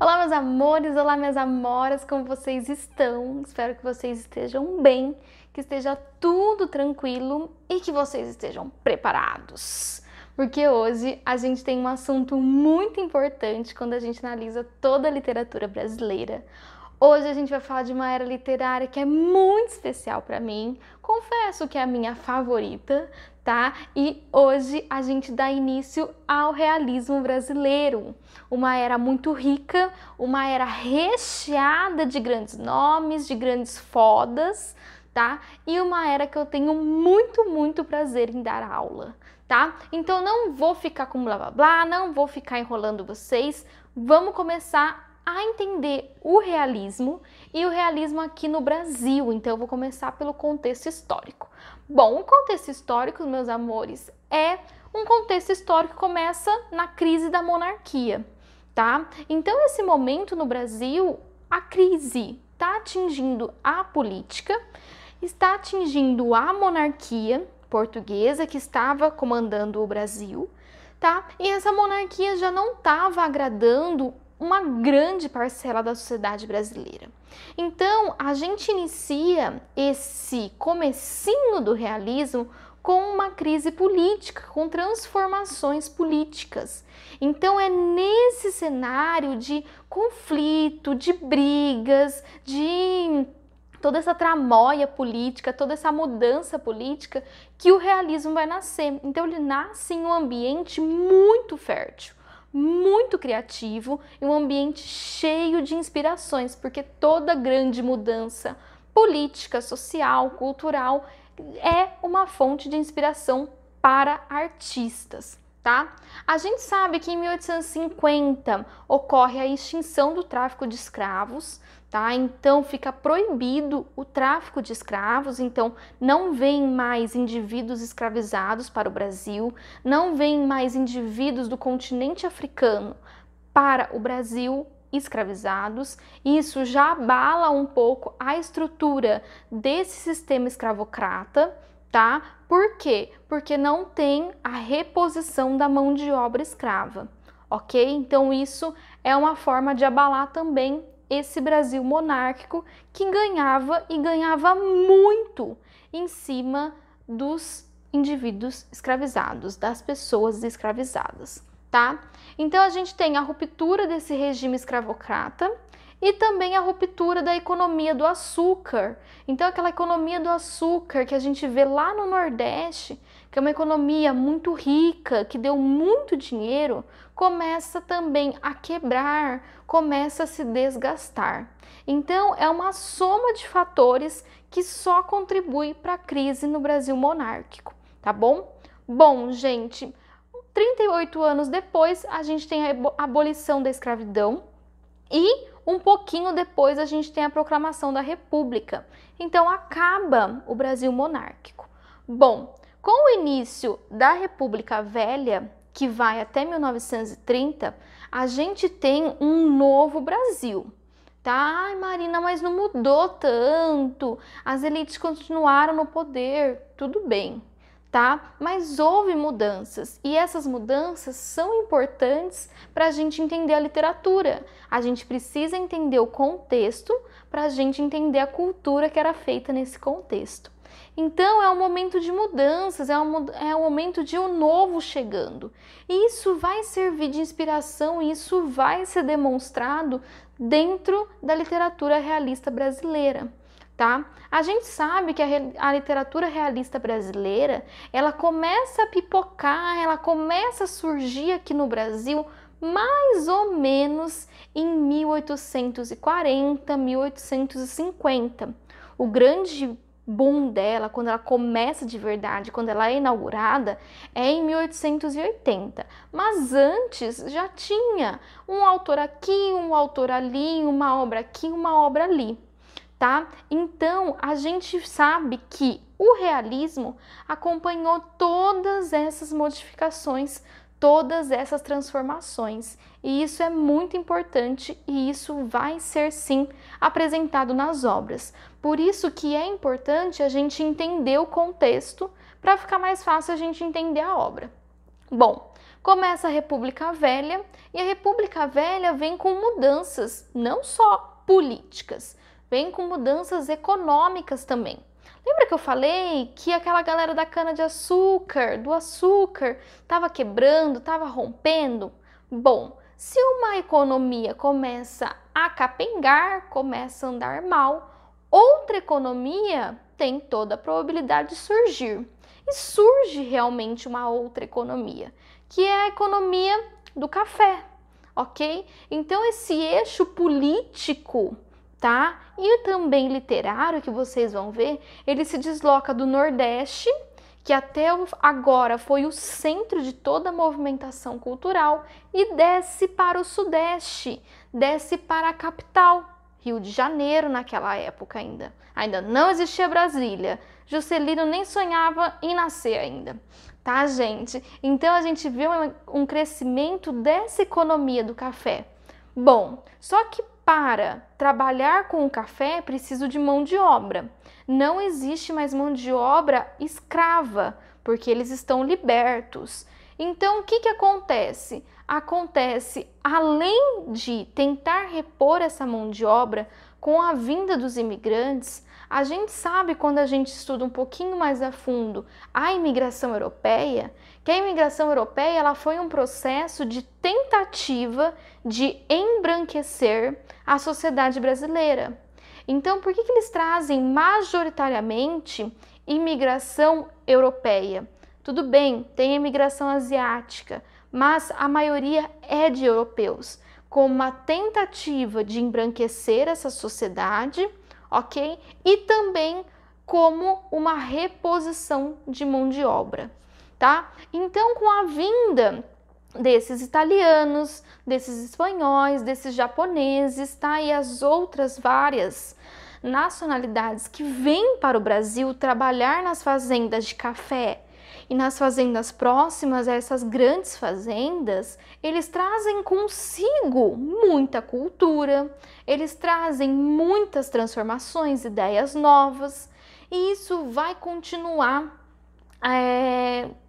Olá, meus amores, olá, minhas amoras, como vocês estão? Espero que vocês estejam bem, que esteja tudo tranquilo e que vocês estejam preparados. Porque hoje a gente tem um assunto muito importante quando a gente analisa toda a literatura brasileira. Hoje a gente vai falar de uma era literária que é muito especial para mim. Confesso que é a minha favorita, tá? E hoje a gente dá início ao realismo brasileiro. Uma era muito rica, uma era recheada de grandes nomes, de grandes fodas, tá? E uma era que eu tenho muito prazer em dar aula, tá? Então não vou ficar com blá blá blá, não vou ficar enrolando vocês. Vamos começar a entender o realismo e o realismo aqui no Brasil. Então eu vou começar pelo contexto histórico. Bom, o contexto histórico, meus amores, é um contexto histórico que começa na crise da monarquia, tá? Então esse momento no Brasil, a crise está atingindo a política, está atingindo a monarquia portuguesa que estava comandando o Brasil, tá? E essa monarquia já não estava agradando uma grande parcela da sociedade brasileira. Então, a gente inicia esse comecinho do realismo com uma crise política, com transformações políticas. Então, é nesse cenário de conflito, de brigas, de toda essa tramóia política, toda essa mudança política, que o realismo vai nascer. Então, ele nasce em um ambiente muito fértil, muito criativo e um ambiente cheio de inspirações, porque toda grande mudança política, social, cultural é uma fonte de inspiração para artistas, tá? A gente sabe que em 1850 ocorre a extinção do tráfico de escravos, tá? Então fica proibido o tráfico de escravos, então não vêm mais indivíduos escravizados para o Brasil, não vêm mais indivíduos do continente africano para o Brasil escravizados. Isso já abala um pouco a estrutura desse sistema escravocrata, tá? Por quê? Porque não tem a reposição da mão de obra escrava, ok? Então isso é uma forma de abalar também esse Brasil monárquico que ganhava e ganhava muito em cima dos indivíduos escravizados, das pessoas escravizadas, tá? Então a gente tem a ruptura desse regime escravocrata e também a ruptura da economia do açúcar. Então aquela economia do açúcar que a gente vê lá no Nordeste, que é uma economia muito rica, que deu muito dinheiro, começa também a quebrar, começa a se desgastar. Então é uma soma de fatores que só contribui para a crise no Brasil monárquico, tá bom? Bom, gente, 38 anos depois a gente tem a abolição da escravidão e um pouquinho depois a gente tem a proclamação da República. Então acaba o Brasil monárquico. Bom, com o início da República Velha, que vai até 1930, a gente tem um novo Brasil. Tá? Ai, Marina, mas não mudou tanto. As elites continuaram no poder. Tudo bem, tá? Mas houve mudanças e essas mudanças são importantes para a gente entender a literatura. A gente precisa entender o contexto para a gente entender a cultura que era feita nesse contexto. Então é um momento de mudanças, é um momento de um novo chegando. E isso vai servir de inspiração, isso vai ser demonstrado dentro da literatura realista brasileira. Tá? A gente sabe que a literatura realista brasileira, ela começa a pipocar, ela começa a surgir aqui no Brasil mais ou menos em 1840, 1850. O grande boom dela, quando ela começa de verdade, quando ela é inaugurada, é em 1880. Mas antes já tinha um autor aqui, um autor ali, uma obra aqui, uma obra ali. Tá? Então, a gente sabe que o realismo acompanhou todas essas modificações, todas essas transformações. E isso é muito importante e isso vai ser, sim, apresentado nas obras. Por isso que é importante a gente entender o contexto para ficar mais fácil a gente entender a obra. Bom, Começa a República Velha, e a República Velha vem com mudanças, não só políticas, vem com mudanças econômicas também. Lembra que eu falei que aquela galera da cana-de-açúcar, do açúcar, estava quebrando, estava rompendo? Bom, se uma economia começa a capengar, começa a andar mal, outra economia tem toda a probabilidade de surgir. E surge realmente uma outra economia, que é a economia do café, ok? Então esse eixo político, tá? E também literário que vocês vão ver, ele se desloca do Nordeste, que até agora foi o centro de toda a movimentação cultural, e desce para o Sudeste, desce para a capital, Rio de Janeiro naquela época ainda. Ainda não existia Brasília. Juscelino nem sonhava em nascer ainda, tá, gente? Então a gente vê um crescimento dessa economia do café. Bom, só que para trabalhar com o café é preciso de mão de obra. Não existe mais mão de obra escrava, porque eles estão libertos. Então, o que acontece? Acontece, além de tentar repor essa mão de obra com a vinda dos imigrantes, a gente sabe, quando a gente estuda um pouquinho mais a fundo a imigração europeia, que a imigração europeia ela foi um processo de tentativa de embranquecer a sociedade brasileira. Então, por que eles trazem majoritariamente imigração europeia? Tudo bem, tem a imigração asiática, mas a maioria é de europeus, com uma tentativa de embranquecer essa sociedade, ok? E também como uma reposição de mão de obra, tá? Então, com a vinda desses italianos, desses espanhóis, desses japoneses, tá? E as outras várias nacionalidades que vêm para o Brasil trabalhar nas fazendas de café e nas fazendas próximas a essas grandes fazendas, eles trazem consigo muita cultura, eles trazem muitas transformações, ideias novas, e isso vai continuar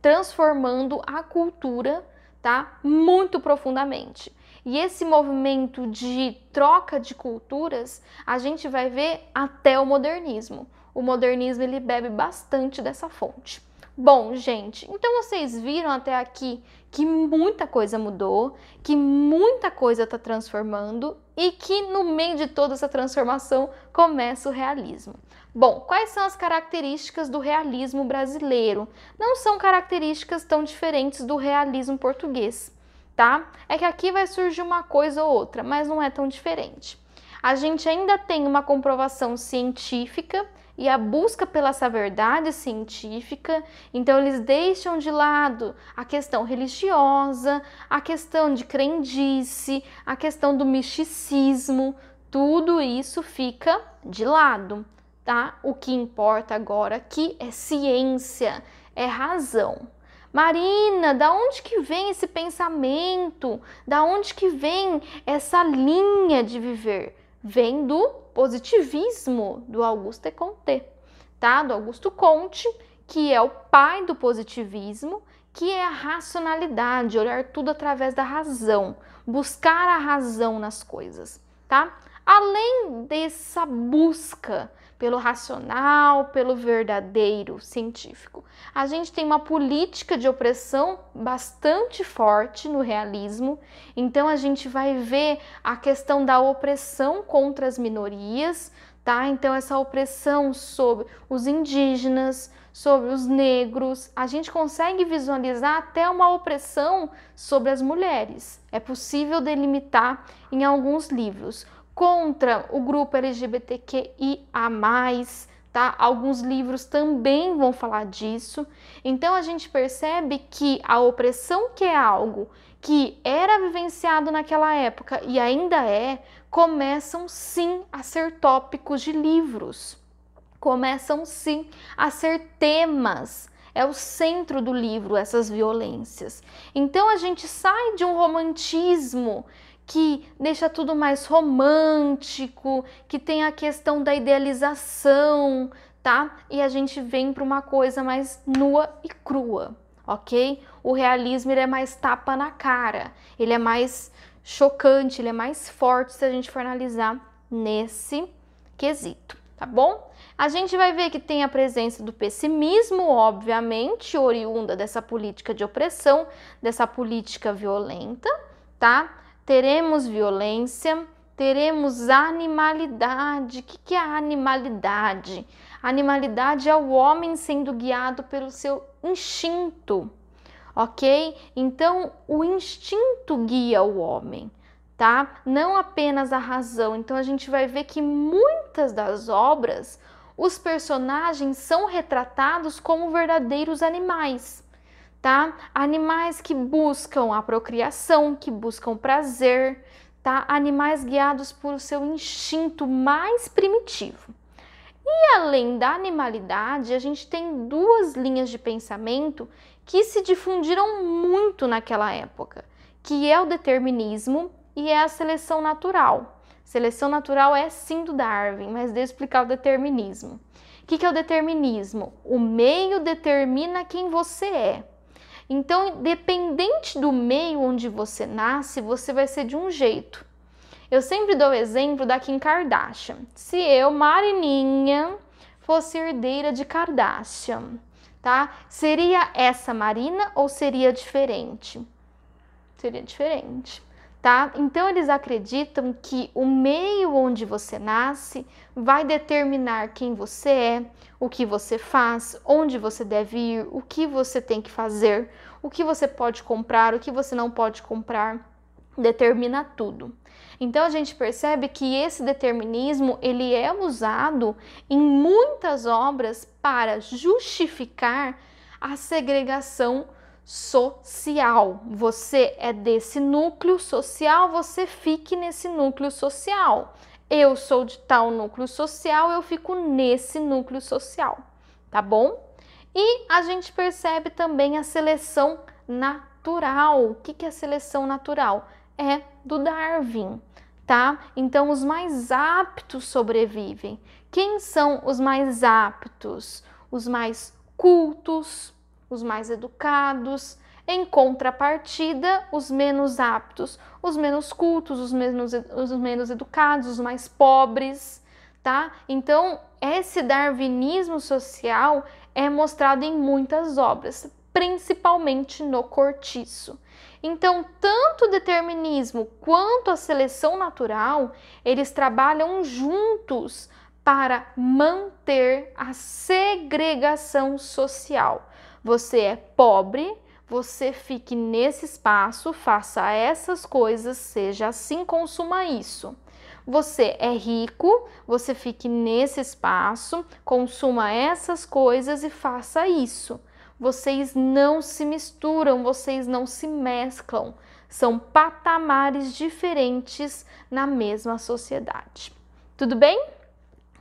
transformando a cultura, tá? Muito profundamente. E esse movimento de troca de culturas, a gente vai ver até o modernismo. O modernismo ele bebe bastante dessa fonte. Bom, gente, então vocês viram até aqui que muita coisa mudou, que muita coisa está transformando e que no meio de toda essa transformação começa o realismo. Bom, quais são as características do realismo brasileiro? Não são características tão diferentes do realismo português, tá? É que aqui vai surgir uma coisa ou outra, mas não é tão diferente. A gente ainda tem uma comprovação científica e a busca pela essa verdade científica, então eles deixam de lado a questão religiosa, a questão de crendice, a questão do misticismo, tudo isso fica de lado, tá? O que importa agora aqui é ciência, é razão. Marina, da onde que vem esse pensamento? Da onde que vem essa linha de viver? Vem do positivismo do Auguste Comte, tá? Do Augusto Comte, que é o pai do positivismo, que é a racionalidade, olhar tudo através da razão, buscar a razão nas coisas, tá? Além dessa busca pelo racional, pelo verdadeiro científico, a gente tem uma política de opressão bastante forte no realismo, então a gente vai ver a questão da opressão contra as minorias, tá? Então essa opressão sobre os indígenas, sobre os negros, a gente consegue visualizar até uma opressão sobre as mulheres. É possível delimitar em alguns livros. Contra o grupo LGBTQIA+, tá? Alguns livros também vão falar disso. Então a gente percebe que a opressão, que é algo que era vivenciado naquela época e ainda é, começam sim a ser tópicos de livros. Começam sim a ser temas. É o centro do livro, essas violências. Então a gente sai de um romantismo que deixa tudo mais romântico, que tem a questão da idealização, tá? E a gente vem para uma coisa mais nua e crua, ok? O realismo ele é mais tapa na cara, ele é mais chocante, ele é mais forte se a gente for analisar nesse quesito, tá bom? A gente vai ver que tem a presença do pessimismo, obviamente, oriunda dessa política de opressão, dessa política violenta, tá? Teremos violência, teremos animalidade. O que é a animalidade? A animalidade é o homem sendo guiado pelo seu instinto, ok? Então, o instinto guia o homem, tá? Não apenas a razão. Então, a gente vai ver que muitas das obras, os personagens são retratados como verdadeiros animais, tá? Animais que buscam a procriação, que buscam prazer, tá? Animais guiados por o seu instinto mais primitivo. E além da animalidade, a gente tem duas linhas de pensamento que se difundiram muito naquela época, que é o determinismo e é a seleção natural. Seleção natural é sim do Darwin, mas deixa eu explicar o determinismo. O que é o determinismo? O meio determina quem você é. Então, independente do meio onde você nasce, você vai ser de um jeito. Eu sempre dou o exemplo da Kim Kardashian. Se eu, Marininha, fosse herdeira de Kardashian, tá? Seria essa Marina ou seria diferente? Seria diferente, tá? Então eles acreditam que o meio onde você nasce vai determinar quem você é, o que você faz, onde você deve ir, o que você tem que fazer, o que você pode comprar, o que você não pode comprar, determina tudo. Então a gente percebe que esse determinismo ele é usado em muitas obras para justificar a segregação social. Você é desse núcleo social, você fique nesse núcleo social. Eu sou de tal núcleo social, eu fico nesse núcleo social, tá bom? E a gente percebe também a seleção natural. O que é a seleção natural? É do Darwin, tá? Então, os mais aptos sobrevivem. Quem são os mais aptos? Os mais cultos, os mais educados. Em contrapartida, os menos aptos, os menos cultos, os menos educados, os mais pobres, tá? Então, esse darwinismo social é mostrado em muitas obras, principalmente no Cortiço. Então, tanto o determinismo quanto a seleção natural, eles trabalham juntos para manter a segregação social. Você é pobre, você fique nesse espaço, faça essas coisas, seja assim, consuma isso. Você é rico, você fique nesse espaço, consuma essas coisas e faça isso. Vocês não se misturam, vocês não se mesclam. São patamares diferentes na mesma sociedade. Tudo bem?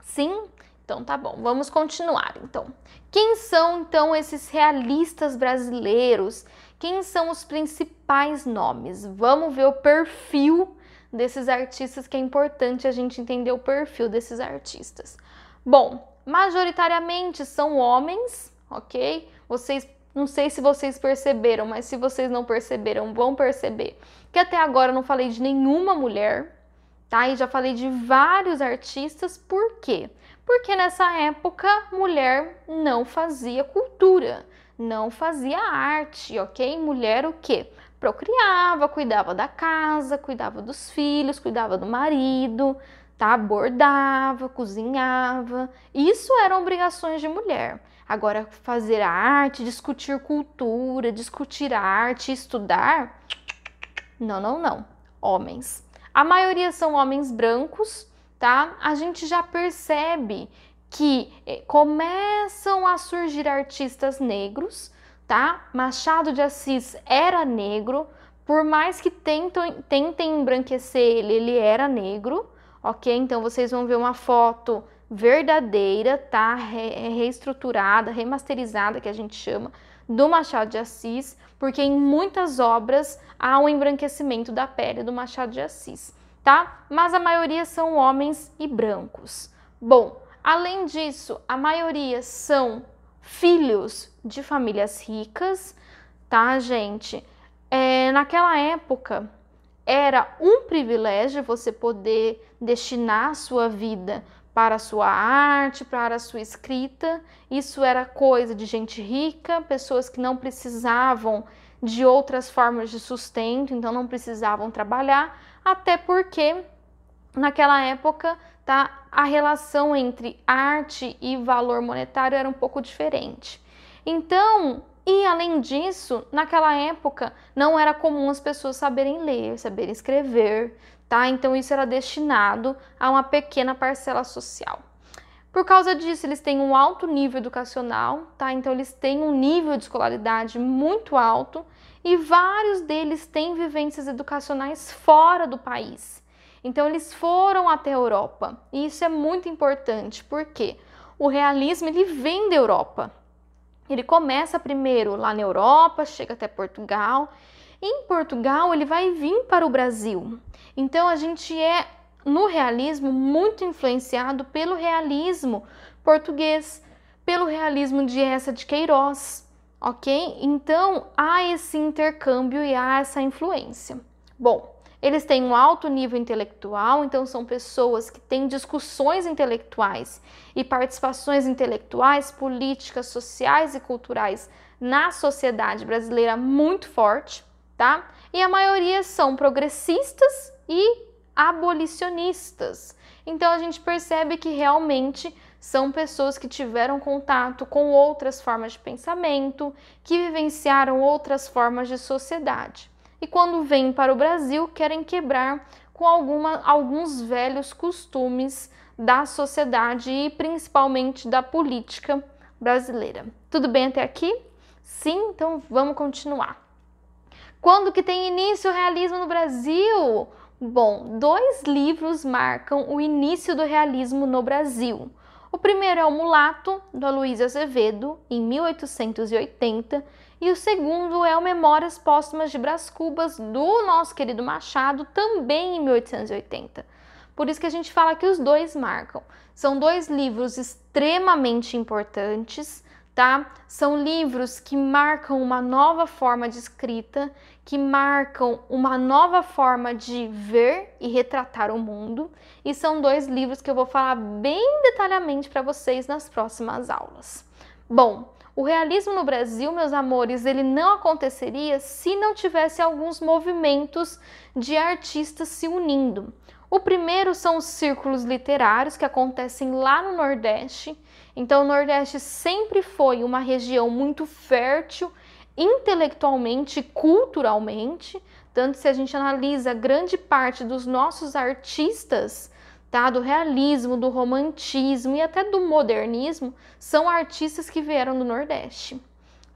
Sim? Então tá bom, vamos continuar então. Quem são então esses realistas brasileiros? Quem são os principais nomes? Vamos ver o perfil desses artistas, que é importante a gente entender o perfil desses artistas. Bom, majoritariamente são homens, ok? Vocês, não sei se vocês perceberam, mas se vocês não perceberam, vão perceber que até agora eu não falei de nenhuma mulher, tá? E já falei de vários artistas. Por quê? Porque nessa época, mulher não fazia cultura, não fazia arte, ok? Mulher o quê? Procriava, cuidava da casa, cuidava dos filhos, cuidava do marido, tá? Bordava, cozinhava. Isso eram obrigações de mulher. Agora, fazer a arte, discutir cultura, discutir arte, estudar, não, não, não. Homens. A maioria são homens brancos, tá? A gente já percebe que começam a surgir artistas negros, tá? Machado de Assis era negro, por mais que tentem embranquecer ele, ele era negro, ok? Então vocês vão ver uma foto verdadeira, tá? Reestruturada, remasterizada, que a gente chama, do Machado de Assis, porque em muitas obras há um embranquecimento da pele do Machado de Assis, tá? Mas a maioria são homens e brancos. Bom, além disso, a maioria são filhos de famílias ricas, tá, gente? Naquela época, era um privilégio você poder destinar a sua vida para a sua arte, para a sua escrita. Isso era coisa de gente rica, pessoas que não precisavam de outras formas de sustento, então não precisavam trabalhar, até porque naquela época, tá, a relação entre arte e valor monetário era um pouco diferente. Então, e além disso, naquela época não era comum as pessoas saberem ler, saberem escrever, tá? Então isso era destinado a uma pequena parcela social. Por causa disso, eles têm um alto nível educacional, tá? Então eles têm um nível de escolaridade muito alto e vários deles têm vivências educacionais fora do país. Então eles foram até a Europa. E isso é muito importante, porque o realismo ele vem da Europa. Ele começa primeiro lá na Europa, chega até Portugal. Em Portugal, ele vai vir para o Brasil. Então, a gente é, no realismo, muito influenciado pelo realismo português, pelo realismo de Eça de Queiroz, ok? Então, há esse intercâmbio e há essa influência. Bom, eles têm um alto nível intelectual, então são pessoas que têm discussões intelectuais e participações intelectuais, políticas, sociais e culturais na sociedade brasileira muito forte, tá? E a maioria são progressistas e abolicionistas. Então a gente percebe que realmente são pessoas que tiveram contato com outras formas de pensamento, que vivenciaram outras formas de sociedade. E quando vêm para o Brasil, querem quebrar com alguns velhos costumes da sociedade e principalmente da política brasileira. Tudo bem até aqui? Sim? Então vamos continuar. Quando que tem início o realismo no Brasil? Bom, 2 livros marcam o início do realismo no Brasil. O primeiro é O Mulato, do Aloysio Azevedo, em 1880, e o segundo é o Memórias Póstumas de Brás Cubas, do nosso querido Machado, também em 1880. Por isso que a gente fala que os dois marcam. São 2 livros extremamente importantes, tá? São livros que marcam uma nova forma de escrita, que marcam uma nova forma de ver e retratar o mundo, e são 2 livros que eu vou falar bem detalhadamente para vocês nas próximas aulas. Bom, o realismo no Brasil, meus amores, ele não aconteceria se não tivesse alguns movimentos de artistas se unindo. O primeiro são os círculos literários que acontecem lá no Nordeste. Então, o Nordeste sempre foi uma região muito fértil intelectualmente e culturalmente. Tanto se a gente analisa grande parte dos nossos artistas, tá, do realismo, do romantismo e até do modernismo, são artistas que vieram do Nordeste,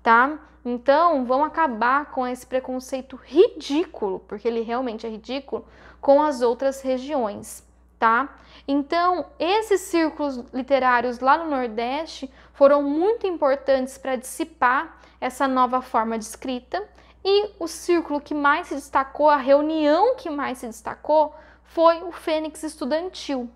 tá? Então, vamos acabar com esse preconceito ridículo, porque ele realmente é ridículo, com as outras regiões, tá? Então, esses círculos literários lá no Nordeste foram muito importantes para dissipar essa nova forma de escrita, e o círculo que mais se destacou, a reunião que mais se destacou, foi o Fênix Estudantil,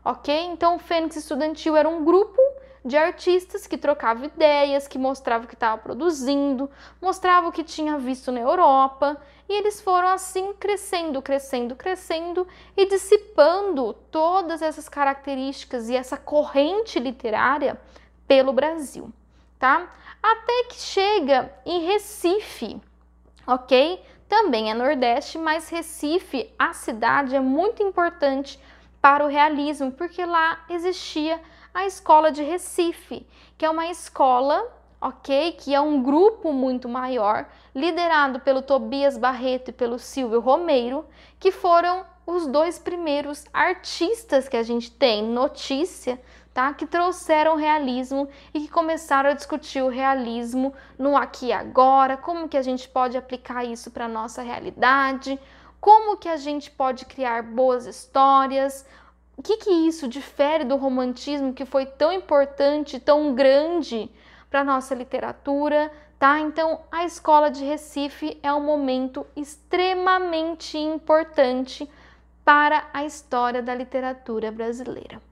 ok? Então, o Fênix Estudantil era um grupo de artistas que trocavam ideias, que mostravam o que estava produzindo, mostravam o que tinha visto na Europa, e eles foram assim crescendo, crescendo, crescendo e dissipando todas essas características e essa corrente literária pelo Brasil, tá? Até que chega em Recife, ok? Também é Nordeste, mas Recife, a cidade, é muito importante para o realismo, porque lá existia a Escola de Recife, que é uma escola, ok? Que é um grupo muito maior, liderado pelo Tobias Barreto e pelo Silvio Romeiro, que foram os 2 primeiros artistas que a gente tem notícia, tá? Que trouxeram o realismo e que começaram a discutir o realismo no aqui e agora, como que a gente pode aplicar isso para a nossa realidade, como que a gente pode criar boas histórias, o que isso difere do romantismo que foi tão importante, tão grande para a nossa literatura, tá? Então, a Escola de Recife é um momento extremamente importante para a história da literatura brasileira.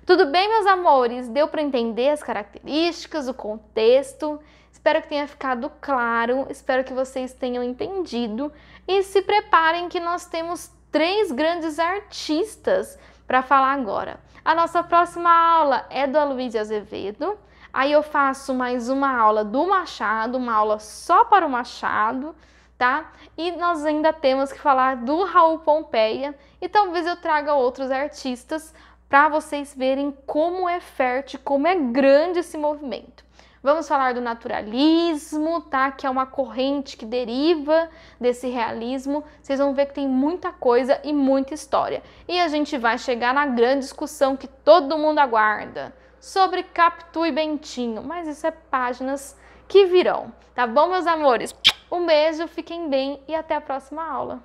Tudo bem, meus amores? Deu para entender as características, o contexto? Espero que tenha ficado claro, espero que vocês tenham entendido e se preparem que nós temos 3 grandes artistas para falar agora. A nossa próxima aula é do Aloysio Azevedo, aí eu faço mais uma aula do Machado, uma aula só para o Machado, tá? E nós ainda temos que falar do Raul Pompeia e talvez eu traga outros artistas para vocês verem como é fértil, como é grande esse movimento. Vamos falar do naturalismo, tá? Que é uma corrente que deriva desse realismo. Vocês vão ver que tem muita coisa e muita história. E a gente vai chegar na grande discussão que todo mundo aguarda sobre Capitu e Bentinho. Mas isso é páginas que virão, tá bom, meus amores? Um beijo, fiquem bem e até a próxima aula.